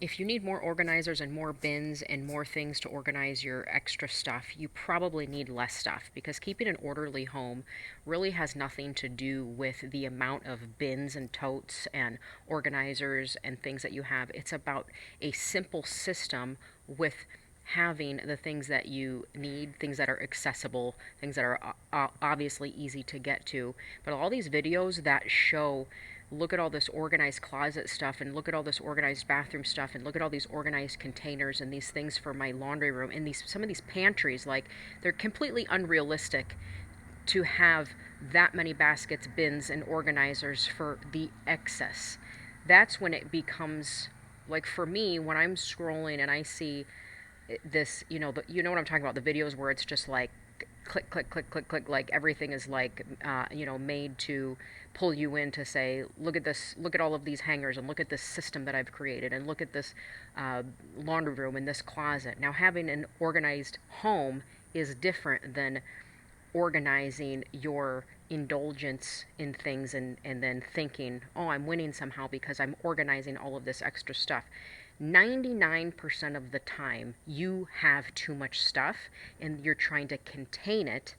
If you need more organizers and more bins and more things to organize your extra stuff, you probably need less stuff, because keeping an orderly home really has nothing to do with the amount of bins and totes and organizers and things that you have. It's about a simple system with having the things that you need, things that are accessible, things that are obviously easy to get to. But all these videos that show, look at all this organized closet stuff, and look at all this organized bathroom stuff, and look at all these organized containers and these things for my laundry room, and these, some of these pantries, like, they're completely unrealistic to have that many baskets, bins, and organizers for the excess. That's when it becomes, like, for me, when I'm scrolling and I see this, you know what I'm talking about, the videos where it's just like click, click, click, click, click, like everything is like, made to pull you in to say, look at this, look at all of these hangers, and look at this system that I've created, and look at this laundry room and this closet. Now, having an organized home is different than organizing your indulgence in things, and then thinking, oh, I'm winning somehow because I'm organizing all of this extra stuff. 99% of the time, you have too much stuff and you're trying to contain it,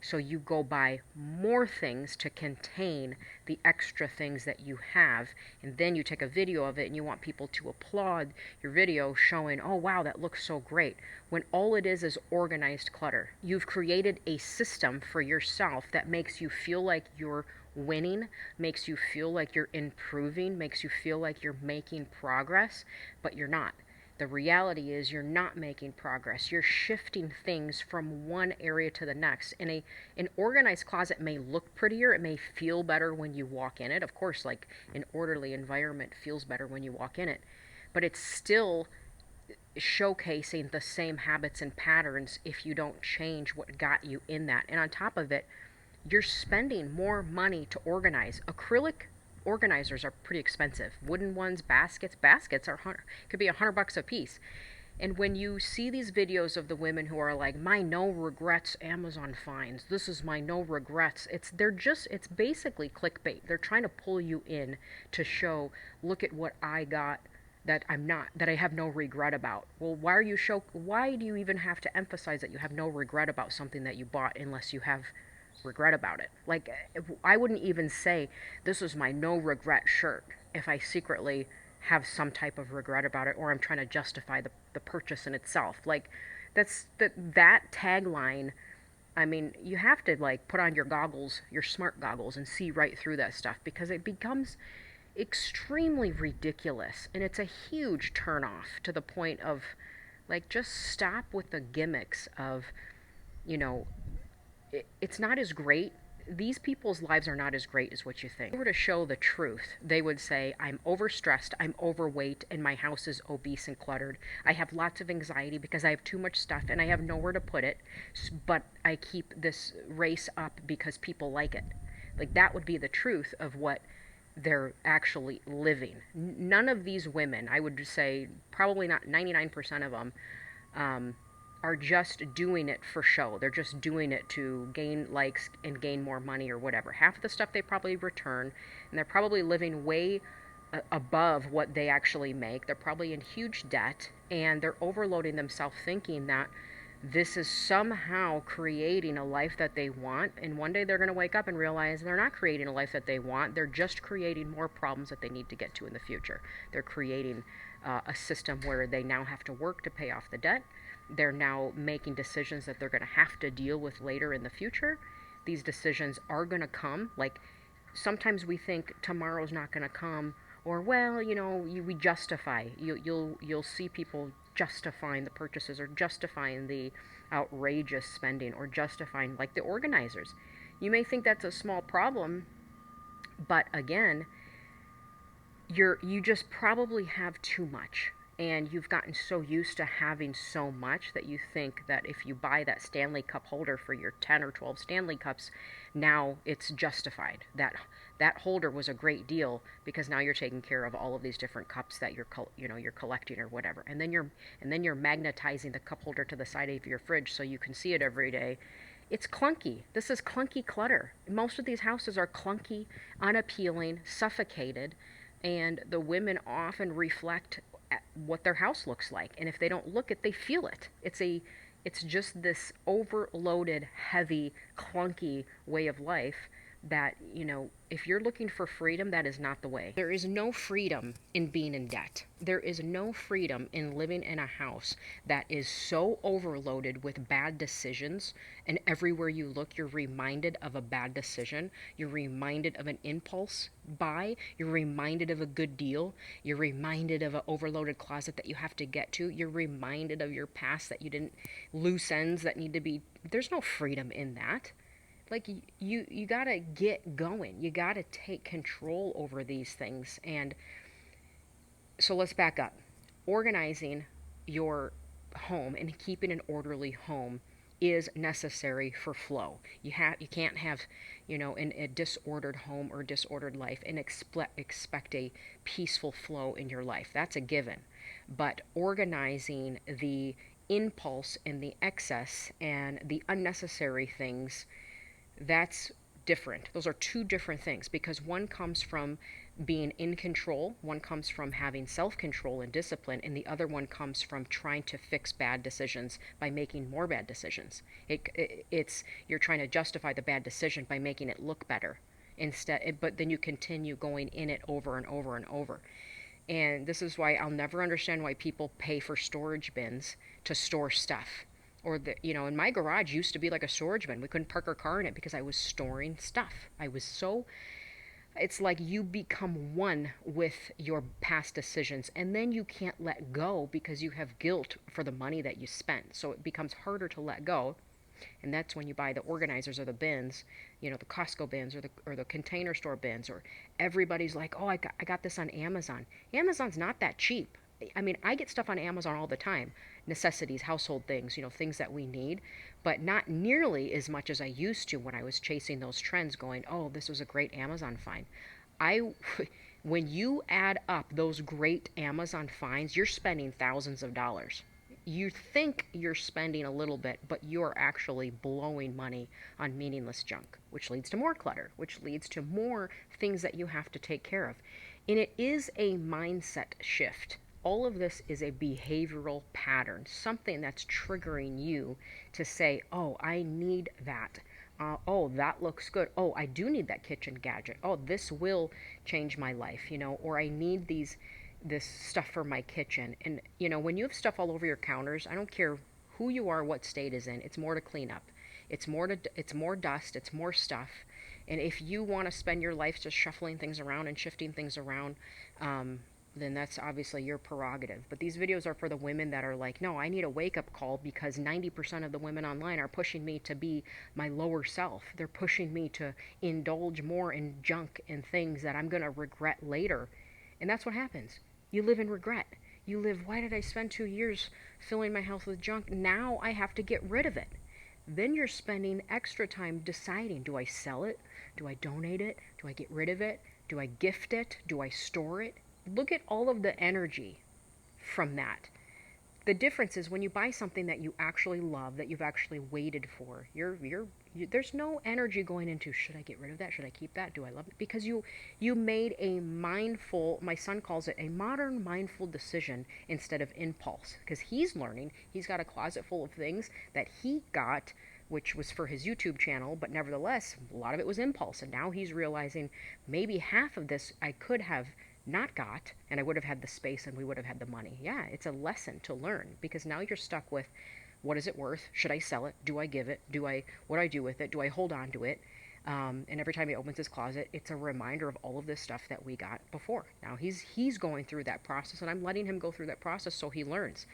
so you go buy more things to contain the extra things that you have, and then you take a video of it and you want people to applaud your video showing, oh wow, that looks so great, when all it is organized clutter. You've created a system for yourself that makes you feel like you're winning, makes you feel like you're improving, makes you feel like you're making progress, but you're not. The reality is you're not making progress. You're shifting things from one area to the next. An organized closet may look prettier, it may feel better when you walk in it. Of course, like, an orderly environment feels better when you walk in it, but it's still showcasing the same habits and patterns if you don't change what got you in that. And on top of it, you're spending more money to organize. Acrylic organizers are pretty expensive. Wooden ones, baskets are could be $100 a piece. And when you see these videos of the women who are like, my no regrets Amazon finds, this is my no regrets, it's basically clickbait. They're trying to pull you in to show, look at what I got that I have no regret about. Well, why do you even have to emphasize that you have no regret about something that you bought unless you have regret about it? Like, I wouldn't even say this is my no regret shirt if I secretly have some type of regret about it, or I'm trying to justify the purchase in itself. Like, that tagline, I mean, you have to, like, put on your goggles, your smart goggles, and see right through that stuff, because it becomes extremely ridiculous, and it's a huge turnoff to the point of, like, just stop with the gimmicks of, you know, it's not as great. These people's lives are not as great as what you think. If they were to show the truth, they would say, I'm overstressed, I'm overweight, and my house is obese and cluttered. I have lots of anxiety because I have too much stuff and I have nowhere to put it, but I keep this race up because people like it. Like, that would be the truth of what they're actually living. None of these women, I would say probably not 99% of them, um, are just doing it for show. They're just doing it to gain likes and gain more money or whatever. Half of the stuff they probably return, and they're probably living way above what they actually make. They're probably in huge debt, and they're overloading themselves thinking that this is somehow creating a life that they want, and one day they're going to wake up and realize they're not creating a life that they want. They're just creating more problems that they need to get to in the future. They're creating a system where they now have to work to pay off the debt. They're now making decisions that they're going to have to deal with later in the future. These decisions are going to come. Like, sometimes we think tomorrow's not going to come, or, well, we justify. You'll see people justifying the purchases, or justifying the outrageous spending, or justifying, like, the organizers. You may think that's a small problem, but again, you just probably have too much, and you've gotten so used to having so much that you think that if you buy that Stanley Cup holder for your 10 or 12 Stanley Cups, now it's justified. That holder was a great deal because now you're taking care of all of these different cups that you're collecting or whatever. And then you're magnetizing the cup holder to the side of your fridge so you can see it every day. It's clunky. This is clunky clutter. Most of these houses are clunky, unappealing, suffocated, and the women often reflect what their house looks like. And if they don't look it, they feel it. It's just this overloaded, heavy, clunky way of life that, if you're looking for freedom, that is not the way. There is no freedom in being in debt. There is no freedom in living in a house that is so overloaded with bad decisions, and everywhere you look, you're reminded of a bad decision. You're reminded of an impulse buy. You're reminded of a good deal. You're reminded of an overloaded closet that you have to get to. You're reminded of your past that you didn't, loose ends that need to be. There's no freedom in that. Like, you gotta get going. You gotta take control over these things. And so let's back up. Organizing your home and keeping an orderly home is necessary for flow. You can't have, in a disordered home or disordered life and expect a peaceful flow in your life. That's a given. But organizing the impulse and the excess and the unnecessary things, that's different. Those are two different things, because one comes from being in control, one comes from having self-control and discipline, and the other one comes from trying to fix bad decisions by making more bad decisions. It's you're trying to justify the bad decision by making it look better instead, but then you continue going in it over and over and over. And this is why I'll never understand why people pay for storage bins to store stuff. Or in my garage used to be like a storage bin. We couldn't park our car in it because I was storing stuff. It's like you become one with your past decisions, and then you can't let go because you have guilt for the money that you spent. So it becomes harder to let go. And that's when you buy the organizers or the bins, the Costco bins or the Container Store bins, or everybody's like, oh, I got this on Amazon. Amazon's not that cheap. I mean, I get stuff on Amazon all the time, necessities, household things, things that we need, but not nearly as much as I used to when I was chasing those trends going, oh, this was a great Amazon find. I, when you add up those great Amazon finds, you're spending thousands of dollars. You think you're spending a little bit, but you're actually blowing money on meaningless junk, which leads to more clutter, which leads to more things that you have to take care of. And it is a mindset shift. All of this is a behavioral pattern, something that's triggering you to say, oh, I need that. Oh, that looks good. Oh, I do need that kitchen gadget. Oh, this will change my life, or I need this stuff for my kitchen. And when you have stuff all over your counters, I don't care who you are, what state is in, it's more to clean up. It's more dust, it's more stuff. And if you want to spend your life just shuffling things around and shifting things around, then that's obviously your prerogative. But these videos are for the women that are like, no, I need a wake-up call because 90% of the women online are pushing me to be my lower self. They're pushing me to indulge more in junk and things that I'm going to regret later. And that's what happens. You live in regret. You live, why did I spend 2 years filling my house with junk? Now I have to get rid of it. Then you're spending extra time deciding, do I sell it? Do I donate it? Do I get rid of it? Do I gift it? Do I store it? Look at all of the energy from that. The difference is when you buy something that you actually love, that you've actually waited for, there's no energy going into, should I get rid of that? Should I keep that? Do I love it? Because you made a mindful, my son calls it a modern mindful decision instead of impulse. Because he's learning, he's got a closet full of things that he got, which was for his YouTube channel, but nevertheless, a lot of it was impulse. And now he's realizing maybe half of this I could have not got, and I would have had the space and we would have had the money. Yeah, it's a lesson to learn, because now you're stuck with, what is it worth? Should I sell it? Do I give it? What do I do with it? Do I hold on to it? And every time he opens his closet, it's a reminder of all of this stuff that we got before. Now he's going through that process, and I'm letting him go through that process so he learns.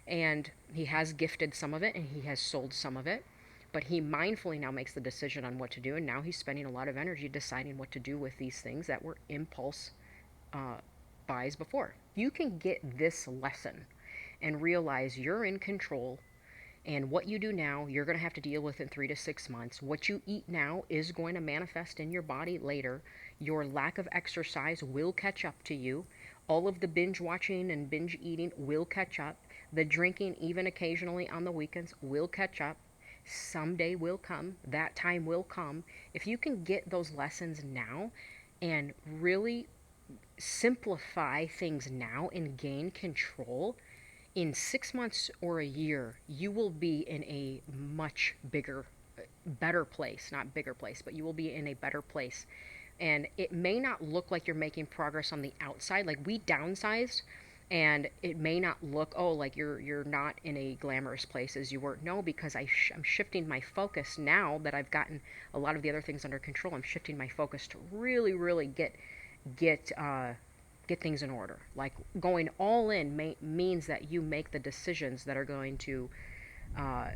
And he has gifted some of it, and he has sold some of it. But he mindfully now makes the decision on what to do, and now he's spending a lot of energy deciding what to do with these things that were impulse buys before. You can get this lesson and realize you're in control, and what you do now, you're going to have to deal with in 3 to 6 months. What you eat now is going to manifest in your body later. Your lack of exercise will catch up to you. All of the binge watching and binge eating will catch up. The drinking, even occasionally on the weekends, will catch up. Someday will come. That time will come. If you can get those lessons now and really simplify things now and gain control, in 6 months or a year, you will be in a much bigger, better place. Not bigger place, but you will be in a better place. And it may not look like you're making progress on the outside. Like we downsized, and it may not look, oh, like you're not in a glamorous place as you were. No, because I'm shifting my focus now that I've gotten a lot of the other things under control. I'm shifting my focus to really, really get get things in order. Like going all in means that you make the decisions that are going to uh,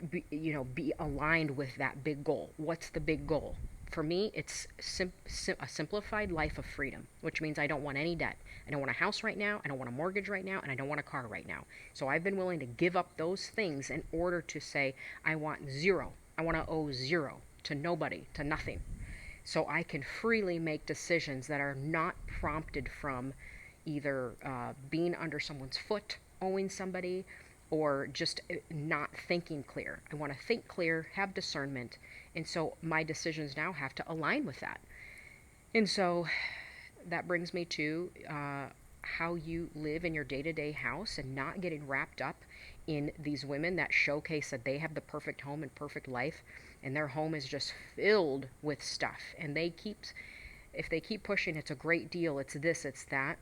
be aligned with that big goal. What's the big goal? For me, it's a simplified life of freedom, which means I don't want any debt. I don't want a house right now, I don't want a mortgage right now, and I don't want a car right now. So I've been willing to give up those things in order to say, I want zero. I want to owe zero to nobody, to nothing. So I can freely make decisions that are not prompted from either being under someone's foot, owing somebody, or just not thinking clear. I want to think clear, have discernment, and so my decisions now have to align with that. And so that brings me to how you live in your day to day house and not getting wrapped up in these women that showcase that they have the perfect home and perfect life, and their home is just filled with stuff. And if they keep pushing, it's a great deal, it's this, it's that.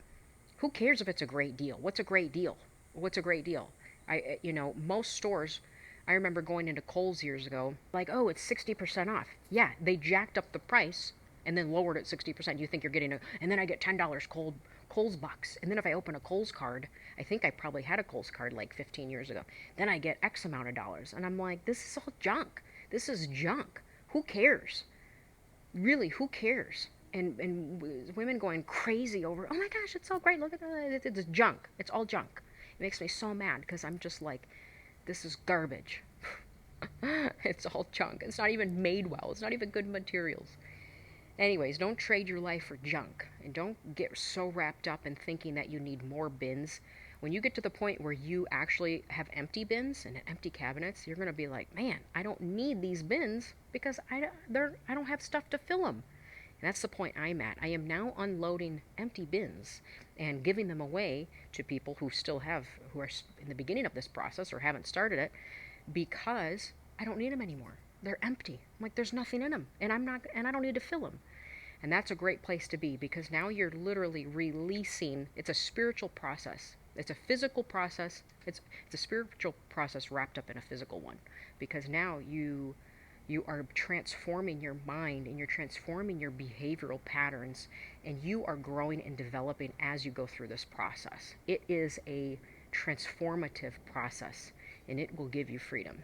Who cares if it's a great deal? What's a great deal? What's a great deal? Most stores, I remember going into Kohl's years ago, like, oh, it's 60% off. Yeah, they jacked up the price and then lowered it 60%. You think you're getting and then I get $10 Kohl's bucks. And then if I open a Kohl's card, I think I probably had a Kohl's card like 15 years ago, then I get X amount of dollars. And I'm like, this is all junk. This is junk. Who cares? Really, who cares? And women going crazy over, oh my gosh, it's so great. Look at that. It's junk. It's all junk. It makes me so mad because I'm just like, this is garbage. It's all junk. It's not even made well. It's not even good materials. Anyways, don't trade your life for junk. And don't get so wrapped up in thinking that you need more bins. When you get to the point where you actually have empty bins and empty cabinets, you're going to be like, man, I don't need these bins because I don't have stuff to fill them. And that's the point I'm at. I am now unloading empty bins and giving them away to people who are in the beginning of this process or haven't started it, because I don't need them anymore. They're empty. I'm like, there's nothing in them, and I don't need to fill them. And that's a great place to be, because now you're literally releasing. It's a spiritual process. It's a physical process. It's a spiritual process wrapped up in a physical one, because now you are transforming your mind and you're transforming your behavioral patterns, and you are growing and developing as you go through this process. It is a transformative process, and it will give you freedom.